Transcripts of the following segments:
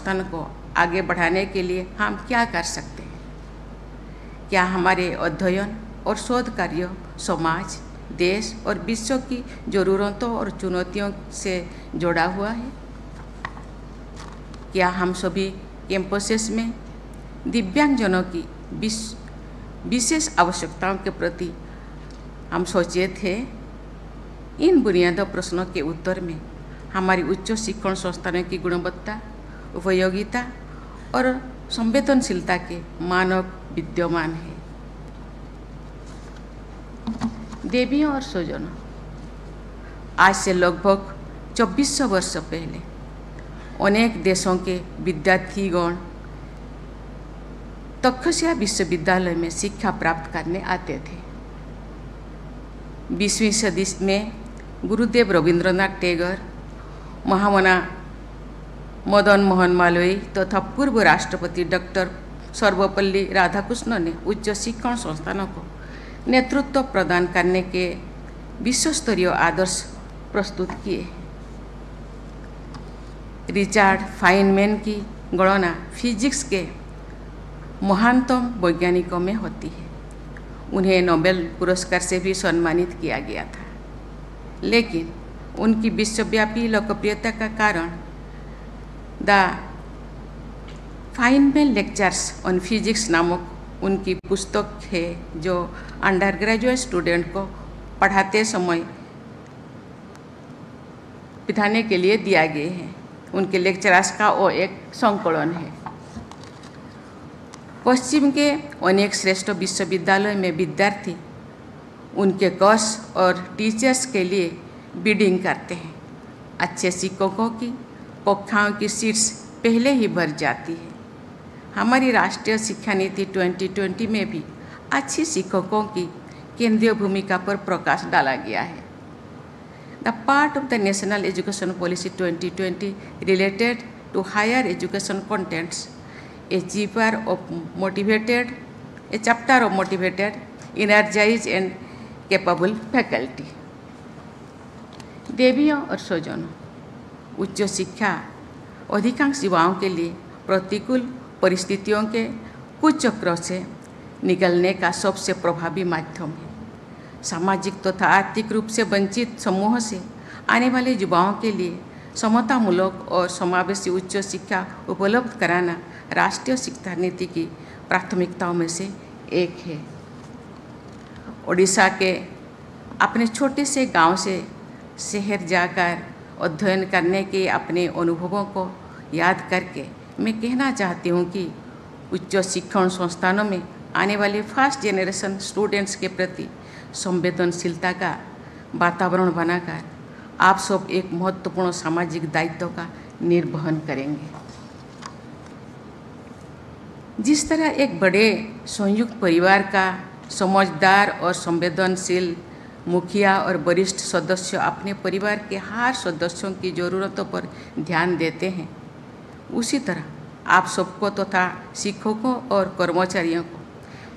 संस्थान को आगे बढ़ाने के लिए हम क्या कर सकते हैं? क्या हमारे अध्ययन और शोध कार्य समाज, देश और विश्व की ज़रूरतों और चुनौतियों से जुड़ा हुआ है? क्या हम सभी कैंपसेस में दिव्यांगजनों की विशेष आवश्यकताओं के प्रति हम सचेत हैं? इन बुनियादी प्रश्नों के उत्तर में हमारी उच्च शिक्षण संस्थानों की गुणवत्ता, उपयोगिता और संवेदनशीलता के मानक विद्यमान है। देवियों और स्वजनों, आज से लगभग 2400 वर्ष पहले अनेक देशों के विद्यार्थीगण तक्षशिला विश्वविद्यालय में शिक्षा प्राप्त करने आते थे। 20वीं सदी में गुरुदेव रविंद्रनाथ टैगोर, महामना मदन मोहन मालवीय तथा पूर्व राष्ट्रपति डॉक्टर सर्वपल्ली राधाकृष्णन ने उच्च शिक्षण संस्थानों को नेतृत्व प्रदान करने के विश्वस्तरीय आदर्श प्रस्तुत किए। रिचर्ड फाइनमैन की गणना फिजिक्स के महानतम वैज्ञानिकों में होती है। उन्हें नोबेल पुरस्कार से भी सम्मानित किया गया था, लेकिन उनकी विश्वव्यापी लोकप्रियता का कारण the Feynman lectures on physics नामक उनकी पुस्तक है, जो अंडर ग्रेजुएट स्टूडेंट को पढ़ाते समय पढ़ाने के लिए दिया गया है। उनके लेक्चर्स का वो एक संकलन है। पश्चिम के अनेक श्रेष्ठ विश्वविद्यालयों में विद्यार्थी उनके कोर्स और टीचर्स के लिए बिडिंग करते हैं। अच्छे शिक्षकों की कक्षाओं की सीट्स पहले ही भर जाती है। हमारी राष्ट्रीय शिक्षा नीति 2020 में भी अच्छी शिक्षकों की केंद्रीय भूमिका पर प्रकाश डाला गया है। The part of the national education policy 2020 related to higher education contents a chapter of motivated, energized and capable faculty। देवियों और स्वजनों, उच्च शिक्षा अधिकांश युवाओं के लिए प्रतिकूल परिस्थितियों के कुचक्रों से निकलने का सबसे प्रभावी माध्यम है। सामाजिक तथा आर्थिक रूप से वंचित समूह से आने वाले युवाओं के लिए समतामूलक और समावेशी उच्च शिक्षा उपलब्ध कराना राष्ट्रीय शिक्षा नीति की प्राथमिकताओं में से एक है। ओडिशा के अपने छोटे से गांव से शहर जाकर अध्ययन करने के अपने अनुभवों को याद करके मैं कहना चाहती हूँ कि उच्च शिक्षण संस्थानों में आने वाले फर्स्ट जनरेशन स्टूडेंट्स के प्रति संवेदनशीलता का वातावरण बनाकर आप सब एक महत्वपूर्ण सामाजिक दायित्व का निर्वहन करेंगे। जिस तरह एक बड़े संयुक्त परिवार का समझदार और संवेदनशील मुखिया और वरिष्ठ सदस्य अपने परिवार के हर सदस्यों की ज़रूरतों पर ध्यान देते हैं, उसी तरह आप सबको तथा शिक्षकों और कर्मचारियों को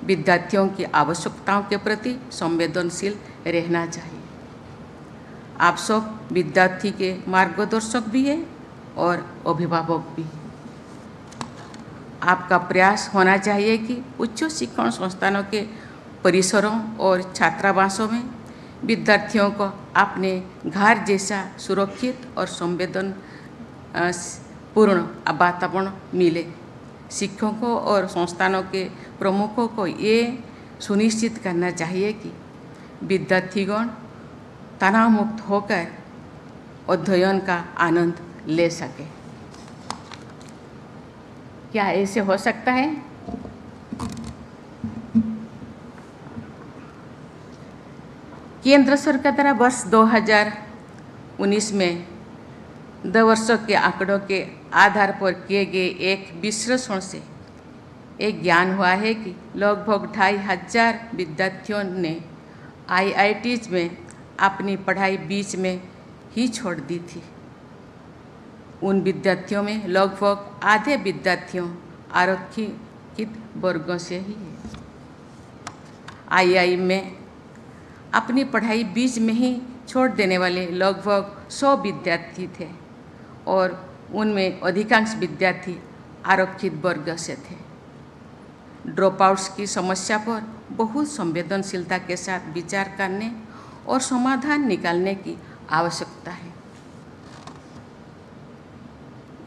विद्यार्थियों की आवश्यकताओं के प्रति संवेदनशील रहना चाहिए। आप सब विद्यार्थी के मार्गदर्शक भी हैं और अभिभावक भी। आपका प्रयास होना चाहिए कि उच्च शिक्षण संस्थानों के परिसरों और छात्रावासों में विद्यार्थियों को अपने घर जैसा सुरक्षित और संवेदन पूर्ण वातावरण मिले। शिक्षकों और संस्थानों के प्रमुखों को ये सुनिश्चित करना चाहिए कि विद्यार्थीगण तनाव मुक्त होकर अध्ययन का आनंद ले सके। क्या ऐसे हो सकता है? केंद्र सरकार द्वारा वर्ष 2019 में 2 वर्षों के आंकड़ों के आधार पर किए गए एक विश्लेषण से एक ज्ञान हुआ है कि लगभग 2500 विद्यार्थियों ने IITs में अपनी पढ़ाई बीच में ही छोड़ दी थी। उन विद्यार्थियों में लगभग आधे विद्यार्थियों आरक्षित वर्गों से ही है। II में अपनी पढ़ाई बीच में ही छोड़ देने वाले लगभग 100 विद्यार्थी थे और उनमें अधिकांश विद्यार्थी आरक्षित वर्ग से थे। ड्रॉप आउट्स की समस्या पर बहुत संवेदनशीलता के साथ विचार करने और समाधान निकालने की आवश्यकता है।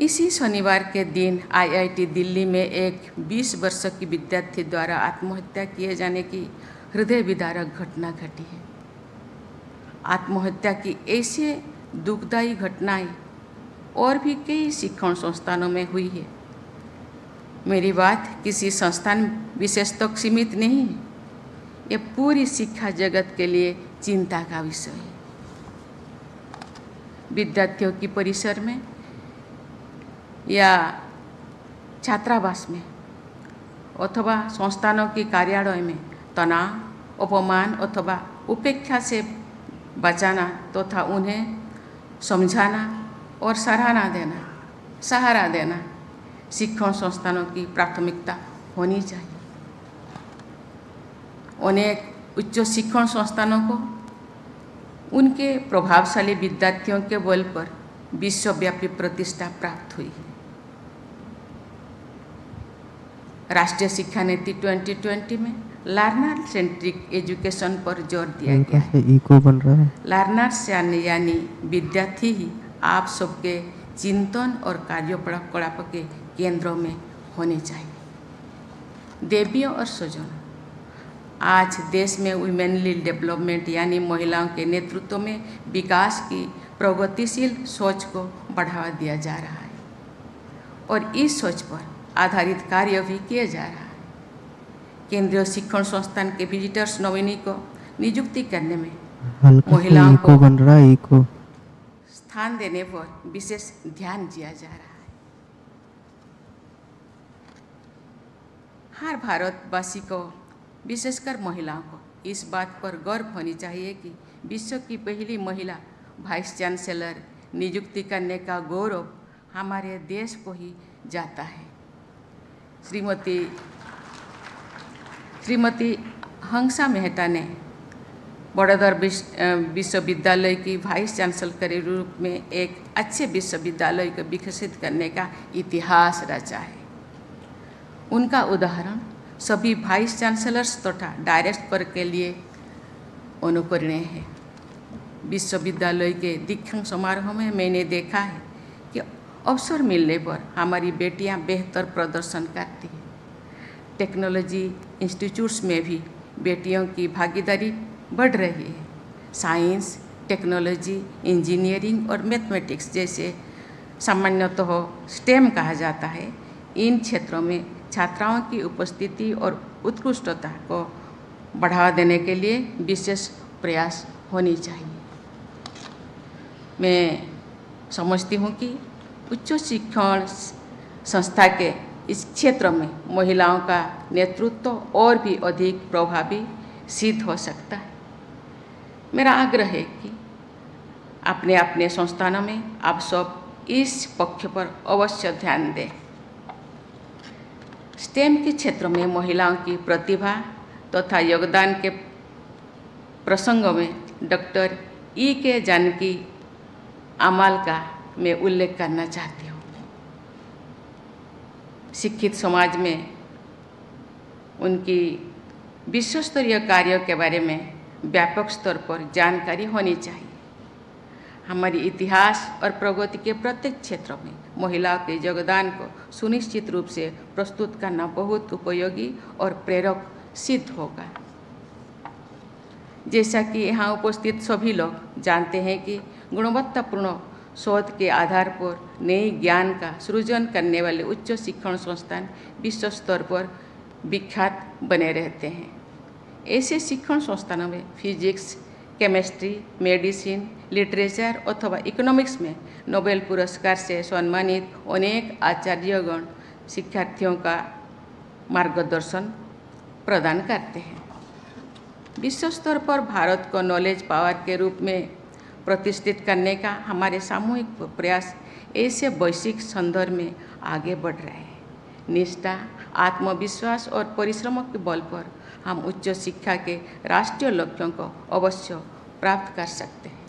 इसी शनिवार के दिन IIT दिल्ली में एक 20 वर्ष की विद्यार्थी द्वारा आत्महत्या किए जाने की हृदय विदारक घटना घटी है। आत्महत्या की ऐसे दुखदायी घटनाएं और भी कई शिक्षण संस्थानों में हुई है। मेरी बात किसी संस्थान विशेष तक सीमित नहीं है, ये पूरी शिक्षा जगत के लिए चिंता का विषय है। विद्यार्थियों की परिसर में या छात्रावास में अथवा संस्थानों के कार्यालय में तनाव, अपमान अथवा उपेक्षा से बचाना तथा उन्हें समझाना और सहारा देना शिक्षण संस्थानों की प्राथमिकता होनी चाहिए। अनेक उच्च शिक्षण संस्थानों को उनके प्रभावशाली विद्यार्थियों के बल पर विश्वव्यापी प्रतिष्ठा प्राप्त हुई है। राष्ट्रीय शिक्षा नीति 2020 में लर्नर सेंट्रिक एजुकेशन पर जोर दिया गया है। इको बन रहा है। लर्नर्स यानी विद्यार्थी ही आप सबके चिंतन और कार्यकलाप के केंद्रों में होने चाहिए। देवियों और स्वजनों, आज देश में वुमेनली डेवलपमेंट यानी महिलाओं के नेतृत्व में विकास की प्रगतिशील सोच को बढ़ावा दिया जा रहा है और इस सोच पर आधारित कार्य भी किया जा रहा है। केंद्रीय शिक्षण संस्थान के विजिटर्स नॉमिनी को नियुक्ति करने में महिलाओं को स्थान देने पर विशेष ध्यान दिया जा रहा है। हर भारतवासी को, विशेषकर महिलाओं को, इस बात पर गर्व होनी चाहिए कि विश्व की पहली महिला वाइस चांसलर नियुक्ति करने का गौरव हमारे देश को ही जाता है। श्रीमती हंसा मेहता ने बड़ौदा विश्वविद्यालय की वाइस चांसलर के रूप में एक अच्छे विश्वविद्यालय को विकसित करने का इतिहास रचा है। उनका उदाहरण सभी वाइस चांसलर्स तथा डायरेक्टर के लिए अनुकरणीय है। विश्वविद्यालय के दीक्षांत समारोह में मैंने देखा है कि अवसर मिलने पर हमारी बेटियां बेहतर प्रदर्शन करती हैं। टेक्नोलॉजी इंस्टीट्यूट्स में भी बेटियों की भागीदारी बढ़ रही है। साइंस, टेक्नोलॉजी, इंजीनियरिंग और मैथमेटिक्स जैसे सामान्यतः स्टेम कहा जाता है, इन क्षेत्रों में छात्राओं की उपस्थिति और उत्कृष्टता को बढ़ावा देने के लिए विशेष प्रयास होनी चाहिए। मैं समझती हूँ कि उच्च शिक्षण संस्था के इस क्षेत्र में महिलाओं का नेतृत्व और भी अधिक प्रभावी सिद्ध हो सकता है। मेरा आग्रह है कि अपने अपने संस्थानों में आप सब इस पक्ष पर अवश्य ध्यान दें। स्टेम के क्षेत्र में महिलाओं की प्रतिभा तथा योगदान के प्रसंगों में डॉक्टर E.K. जानकी अमाल का मैं उल्लेख करना चाहती हूँ। शिक्षित समाज में उनकी विश्वस्तरीय कार्यों के बारे में व्यापक स्तर पर जानकारी होनी चाहिए। हमारी इतिहास और प्रगति के प्रत्येक क्षेत्र में महिलाओं के योगदान को सुनिश्चित रूप से प्रस्तुत करना बहुत उपयोगी और प्रेरक सिद्ध होगा। जैसा कि यहाँ उपस्थित सभी लोग जानते हैं कि गुणवत्तापूर्ण शोध के आधार पर नए ज्ञान का सृजन करने वाले उच्च शिक्षण संस्थान विश्व स्तर पर विख्यात बने रहते हैं। ऐसे शिक्षण संस्थानों में फिजिक्स, केमिस्ट्री, मेडिसिन, लिटरेचर अथवा इकोनॉमिक्स में नोबेल पुरस्कार से सम्मानित अनेक आचार्यगण शिक्षार्थियों का मार्गदर्शन प्रदान करते हैं। विश्व स्तर पर भारत को नॉलेज पावर के रूप में प्रतिष्ठित करने का हमारे सामूहिक प्रयास ऐसे वैश्विक संदर्भ में आगे बढ़ रहे हैं। निष्ठा, आत्मविश्वास और परिश्रम के बल पर हम उच्च शिक्षा के राष्ट्रीय लक्ष्यों को अवश्य प्राप्त कर सकते हैं।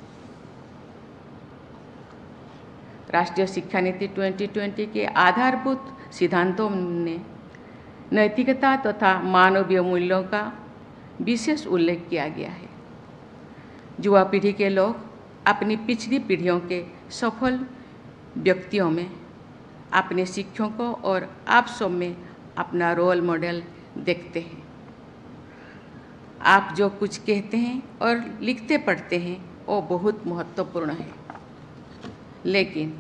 राष्ट्रीय शिक्षा नीति 2020 के आधारभूत सिद्धांतों में नैतिकता तथा मानवीय मूल्यों का विशेष उल्लेख किया गया है। युवा पीढ़ी के लोग अपनी पिछली पीढ़ियों के सफल व्यक्तियों में अपने शिक्षकों और आप सब में अपना रोल मॉडल देखते हैं। आप जो कुछ कहते हैं और लिखते पढ़ते हैं वो बहुत महत्वपूर्ण है, लेकिन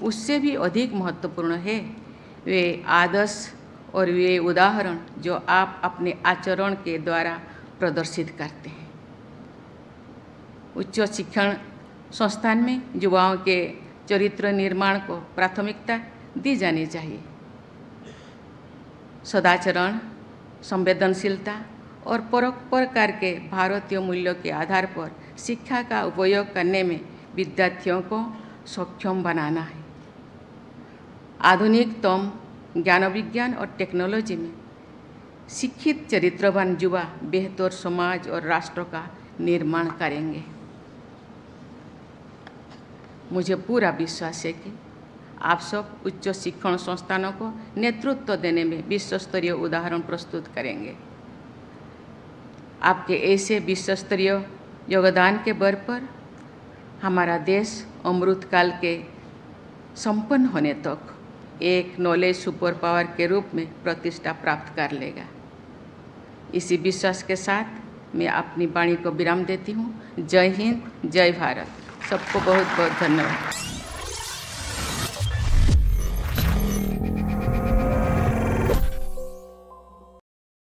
उससे भी अधिक महत्वपूर्ण है वे आदर्श और वे उदाहरण जो आप अपने आचरण के द्वारा प्रदर्शित करते हैं। उच्च शिक्षण संस्थान में युवाओं के चरित्र निर्माण को प्राथमिकता दी जानी चाहिए। सदाचरण, संवेदनशीलता और परोपकार के भारतीय मूल्यों के आधार पर शिक्षा का उपयोग करने में विद्यार्थियों को सक्षम बनाना है। आधुनिकतम ज्ञान विज्ञान और टेक्नोलॉजी में शिक्षित चरित्रवान युवा बेहतर समाज और राष्ट्र का निर्माण करेंगे। मुझे पूरा विश्वास है कि आप सब उच्च शिक्षण संस्थानों को नेतृत्व देने में विश्व स्तरीय उदाहरण प्रस्तुत करेंगे। आपके ऐसे विश्व स्तरीय योगदान के बल पर हमारा देश अमृतकाल के संपन्न होने तक एक नॉलेज सुपर पावर के रूप में प्रतिष्ठा प्राप्त कर लेगा। इसी विश्वास के साथ मैं अपनी वाणी को विराम देती हूँ। जय हिंद, जय भारत। सबको बहुत बहुत धन्यवाद।